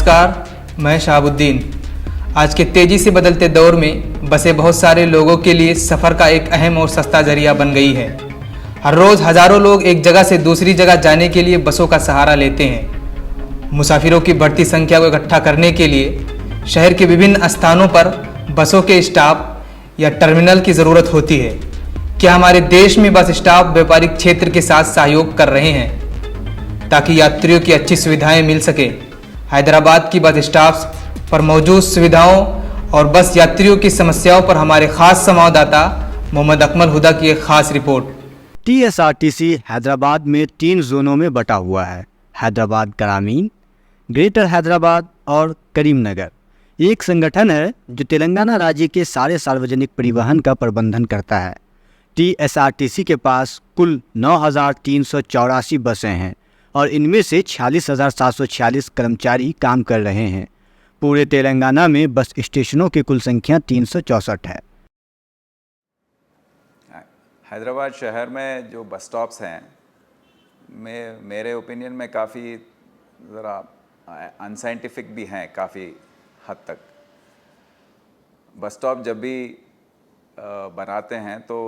नमस्कार, मैं शहाबुद्दीन। आज के तेज़ी से बदलते दौर में बसें बहुत सारे लोगों के लिए सफ़र का एक अहम और सस्ता जरिया बन गई है। हर रोज़ हज़ारों लोग एक जगह से दूसरी जगह जाने के लिए बसों का सहारा लेते हैं। मुसाफिरों की बढ़ती संख्या को इकट्ठा करने के लिए शहर के विभिन्न स्थानों पर बसों के स्टॉप या टर्मिनल की ज़रूरत होती है। क्या हमारे देश में बस स्टॉप व्यापारिक क्षेत्र के साथ सहयोग कर रहे हैं ताकि यात्रियों की अच्छी सुविधाएं मिल सके? हैदराबाद की बस स्टॉप्स पर मौजूद सुविधाओं और बस यात्रियों की समस्याओं पर हमारे खास संवाददाता मोहम्मद अकमल हुदा की एक खास रिपोर्ट। TSRTC हैदराबाद में 3 जोनों में बटा हुआ है: हैदराबाद ग्रामीण, ग्रेटर हैदराबाद और करीमनगर। एक संगठन है जो तेलंगाना राज्य के सारे सार्वजनिक परिवहन का प्रबंधन करता है। TSRTC के पास कुल 9,384 बसें हैं और इनमें से 46,746 कर्मचारी काम कर रहे हैं। पूरे तेलंगाना में बस स्टेशनों की कुल संख्या 364 है। हैदराबाद शहर में जो बस स्टॉप्स हैं मेरे ओपिनियन में काफ़ी ज़रा अनसाइंटिफिक भी हैं काफ़ी हद तक। बस स्टॉप जब भी बनाते हैं तो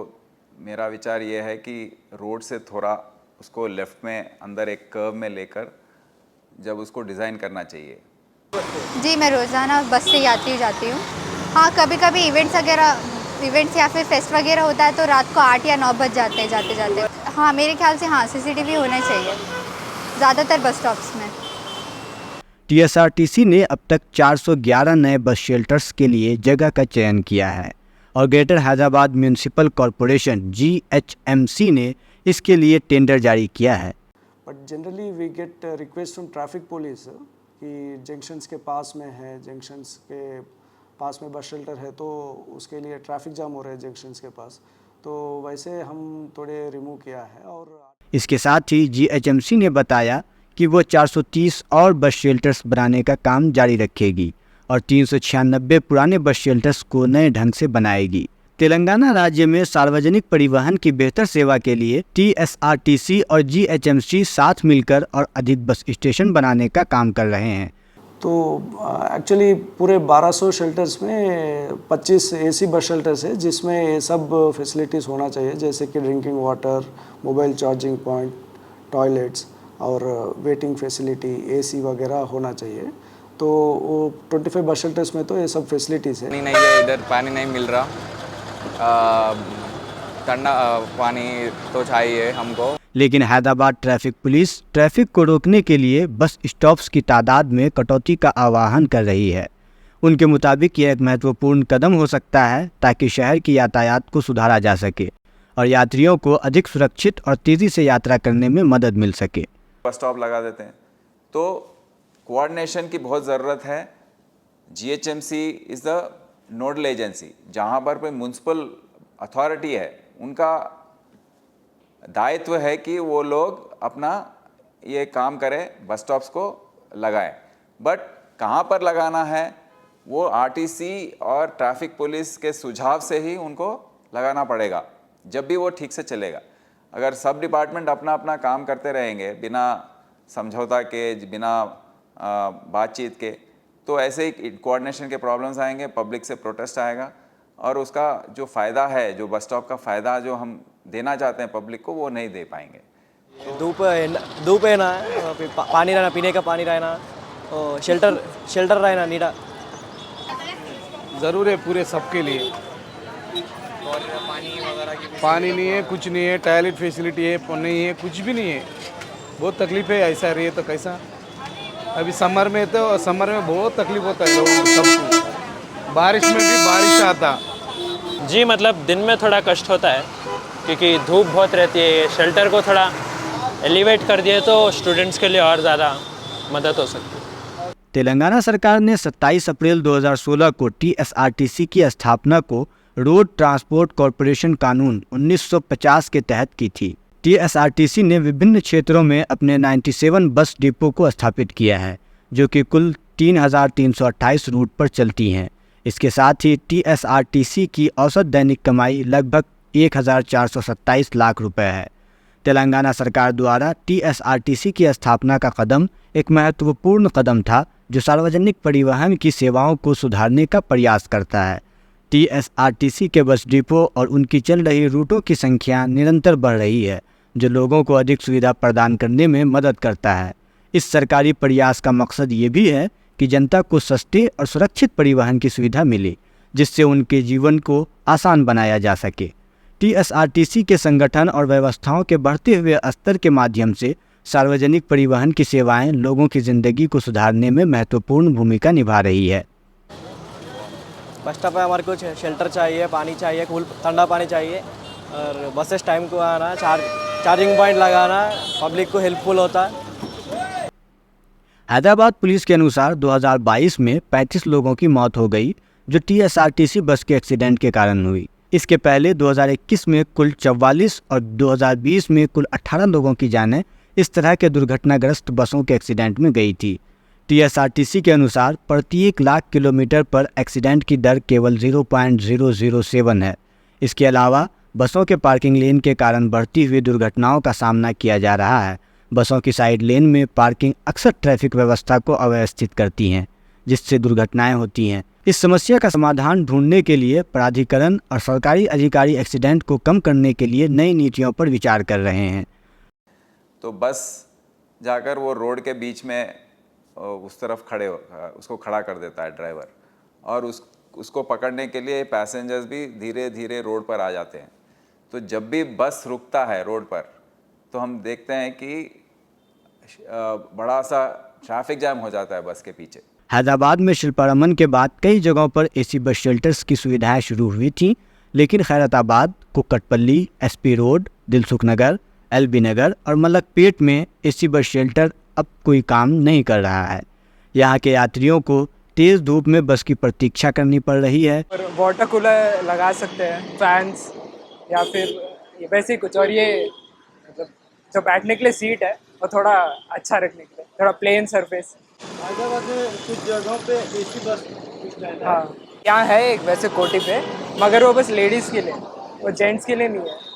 मेरा विचार ये है कि रोड से थोड़ा उसको लेफ़्ट में अंदर एक कर्व में लेकर जब उसको डिज़ाइन करना चाहिए। जी, मैं रोज़ाना बस से जाती हूँ। हाँ, कभी कभी इवेंट्स या फिर फेस्ट वगैरह होता है तो रात को 8 या 9 बज जाते हैं जाते जाते। हाँ, मेरे ख्याल से हाँ, CCTV होना चाहिए ज़्यादातर बस स्टॉप्स में। TSRTC ने अब तक 411 नए बस शेल्टर्स के लिए जगह का चयन किया है और greater Hyderabad municipal corporation GHMC ने इसके लिए टेंडर जारी किया है। But generally we get request from traffic police कि जंक्शंस के पास में है, जंक्शंस के पास में बस शेल्टर है तो उसके लिए ट्रैफिक जाम हो रहा है जंक्शंस के पास, तो वैसे हम थोड़े रिमूव किया है। और इसके साथ ही GHMC ने बताया कि वो 430 और बस शेल्टर्स बनाने का काम जारी रखेगी और 396 पुराने बस शेल्टर्स को नए ढंग से बनाएगी। तेलंगाना राज्य में सार्वजनिक परिवहन की बेहतर सेवा के लिए TSRTC और GHMC साथ मिलकर और अधिक बस स्टेशन बनाने का काम कर रहे हैं। तो एक्चुअली पूरे 1200 शेल्टर्स में 25 AC बस शेल्टर्स है जिसमें ये सब फैसिलिटीज़ होना चाहिए, जैसे कि drinking water, mobile charging point, toilets और वेटिंग फैसिलिटी, AC वगैरह होना चाहिए। तो वो 25 बस शेल्टर्स में तो ये सब फैसिलिटीज़ है। पानी नहीं है, इधर पानी नहीं मिल रहा, ठंडा पानी तो चाहिए हमको। लेकिन हैदराबाद ट्रैफिक पुलिस ट्रैफिक को रोकने के लिए बस स्टॉप्स की तादाद में कटौती का आह्वान कर रही है। उनके मुताबिक यह एक महत्वपूर्ण कदम हो सकता है ताकि शहर की यातायात को सुधारा जा सके और यात्रियों को अधिक सुरक्षित और तेज़ी से यात्रा करने में मदद मिल सके। बस स्टॉप लगा देते हैं तो कोऑर्डिनेशन की बहुत ज़रूरत है। GHMC is the nodal agency, जहाँ पर कोई म्यूनसिपल अथॉरिटी है उनका दायित्व है कि वो लोग अपना ये काम करें, बस स्टॉप्स को लगाएं। बट कहाँ पर लगाना है वो RTC और ट्रैफिक पुलिस के सुझाव से ही उनको लगाना पड़ेगा, जब भी वो ठीक से चलेगा। अगर सब डिपार्टमेंट अपना अपना काम करते रहेंगे बिना समझौता के, बिना बातचीत के, तो ऐसे ही कोऑर्डिनेशन के प्रॉब्लम्स आएंगे, पब्लिक से प्रोटेस्ट आएगा और उसका जो फ़ायदा है, जो बस स्टॉप का फ़ायदा जो हम देना चाहते हैं पब्लिक को, वो नहीं दे पाएंगे। धूप है ना, पानी रहना, पीने का पानी रहना, और शेल्टर रहना नीडा ज़रूर है पूरे सबके लिए। पानी नहीं है, कुछ नहीं है, टॉयलेट फैसिलिटी है नहीं है, कुछ भी नहीं है। बहुत तकलीफ है, ऐसा रही तो कैसा। अभी समर में बहुत तकलीफ होता है लोगों को, सबको। बारिश में भी बारिश आता जी, मतलब दिन में थोड़ा कष्ट होता है क्योंकि धूप बहुत रहती है। शेल्टर को थोड़ा एलिवेट कर दिए तो स्टूडेंट्स के लिए और ज़्यादा मदद हो सकती है। तेलंगाना सरकार ने 27 अप्रैल 2016 को TSRTC की स्थापना को रोड ट्रांसपोर्ट कॉरपोरेशन कानून 1950 के तहत की थी। TSRTC ने विभिन्न क्षेत्रों में अपने 97 बस डिपो को स्थापित किया है, जो कि कुल 3,328 रूट पर चलती हैं। इसके साथ ही TSRTC की औसत दैनिक कमाई लगभग 1,427 लाख रुपए है। तेलंगाना सरकार द्वारा TSRTC की स्थापना का कदम एक महत्वपूर्ण कदम था जो सार्वजनिक परिवहन की सेवाओं को सुधारने का प्रयास करता है। TSRTC के बस डिपो और उनकी चल रही रूटों की संख्या निरंतर बढ़ रही है, जो लोगों को अधिक सुविधा प्रदान करने में मदद करता है। इस सरकारी प्रयास का मकसद ये भी है कि जनता को सस्ते और सुरक्षित परिवहन की सुविधा मिले, जिससे उनके जीवन को आसान बनाया जा सके। TSRTC के संगठन और व्यवस्थाओं के बढ़ते हुए स्तर के माध्यम से सार्वजनिक परिवहन की सेवाएं लोगों की ज़िंदगी को सुधारने में महत्वपूर्ण भूमिका निभा रही है। बस स्टॉप पे हमारे को शेल्टर चाहिए, पानी चाहिए, कूल ठंडा पानी चाहिए, और बसेस टाइम को आना, चार्जिंग पॉइंट लगाना पब्लिक को हेल्पफुल होता है। हैदराबाद पुलिस के अनुसार 2022 में 35 लोगों की मौत हो गई, जो TSRTC बस के एक्सीडेंट के कारण हुई। इसके पहले 2021 में कुल 44 और 2020 में कुल 18 लोगों की जानें इस तरह के दुर्घटनाग्रस्त बसों के एक्सीडेंट में गई थी। TSRTC के अनुसार प्रत्येक लाख किलोमीटर पर एक्सीडेंट की दर केवल 0.007 है। इसके अलावा बसों के पार्किंग लेन के कारण बढ़ती हुई दुर्घटनाओं का सामना किया जा रहा है। बसों की साइड लेन में पार्किंग अक्सर ट्रैफिक व्यवस्था को अव्यवस्थित करती हैं, जिससे दुर्घटनाएं होती हैं। इस समस्या का समाधान ढूंढने के लिए प्राधिकरण और सरकारी अधिकारी एक्सीडेंट को कम करने के लिए नई नीतियों पर विचार कर रहे हैं। तो बस जाकर वो रोड के बीच में उस तरफ उसको खड़ा कर देता है ड्राइवर, और उसको पकड़ने के लिए पैसेंजर्स भी धीरे धीरे रोड पर आ जाते हैं। तो जब भी बस रुकता है रोड पर तो हम देखते हैं कि बड़ा सा ट्रैफिक जैम हो जाता है बस के पीछे। हैदराबाद में शिल्पारमन के बाद कई जगहों पर AC बस शेल्टर्स की सुविधाएं शुरू हुई थीं, लेकिन खैरताबाद, कुक्कटपल्ली, SP रोड, दिलसुख नगर, LB नगर और मलकपेट में AC बस शेल्टर अब कोई काम नहीं कर रहा है। यहाँ के यात्रियों को तेज़ धूप में बस की प्रतीक्षा करनी पड़ रही है। और वाटर कूलर लगा सकते हैं, फैंस या फिर वैसे ही कुछ। और ये मतलब जो बैठने के लिए सीट है वो थोड़ा अच्छा रखने के लिए, थोड़ा प्लेन सरफेस। हैदराबाद में कुछ जगहों पे AC बस स्टैंड है। हाँ, यहाँ है एक वैसे कोटी पे, मगर वो बस लेडीज़ के लिए, वो जेंट्स के लिए नहीं है।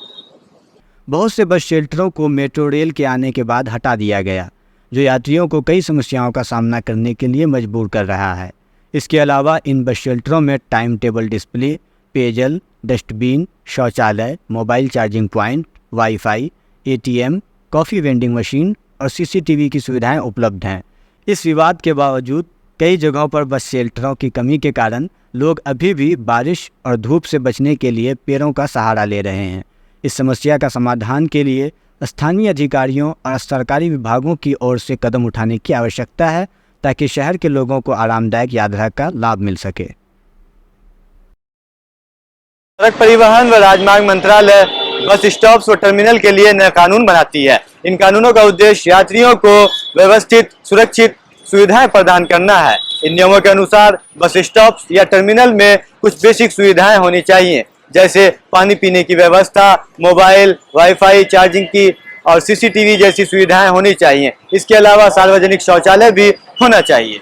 बहुत से बस शेल्टरों को मेट्रो रेल के आने के बाद हटा दिया गया, जो यात्रियों को कई समस्याओं का सामना करने के लिए मजबूर कर रहा है। इसके अलावा इन बस शेल्टरों में टाइम टेबल डिस्प्ले, पेयजल, डस्टबिन, शौचालय, mobile charging point, wifi, ATM, coffee vending machine और CCTV की सुविधाएं उपलब्ध हैं। इस विवाद के बावजूद कई जगहों पर बस शेल्टरों की कमी के कारण लोग अभी भी बारिश और धूप से बचने के लिए पेड़ों का सहारा ले रहे हैं। इस समस्या का समाधान के लिए स्थानीय अधिकारियों और सरकारी विभागों की ओर से कदम उठाने की आवश्यकता है, ताकि शहर के लोगों को आरामदायक यात्रा का लाभ मिल सके। सड़क परिवहन व राजमार्ग मंत्रालय बस स्टॉप्स व टर्मिनल के लिए नए कानून बनाती है। इन कानूनों का उद्देश्य यात्रियों को व्यवस्थित, सुरक्षित सुविधाएं प्रदान करना है। इन नियमों के अनुसार बस स्टॉप्स या टर्मिनल में कुछ बेसिक सुविधाएं होनी चाहिए, जैसे पानी पीने की व्यवस्था, मोबाइल, वाईफाई, चार्जिंग की और CCTV जैसी सुविधाएं होनी चाहिए। इसके अलावा सार्वजनिक शौचालय भी होना चाहिए।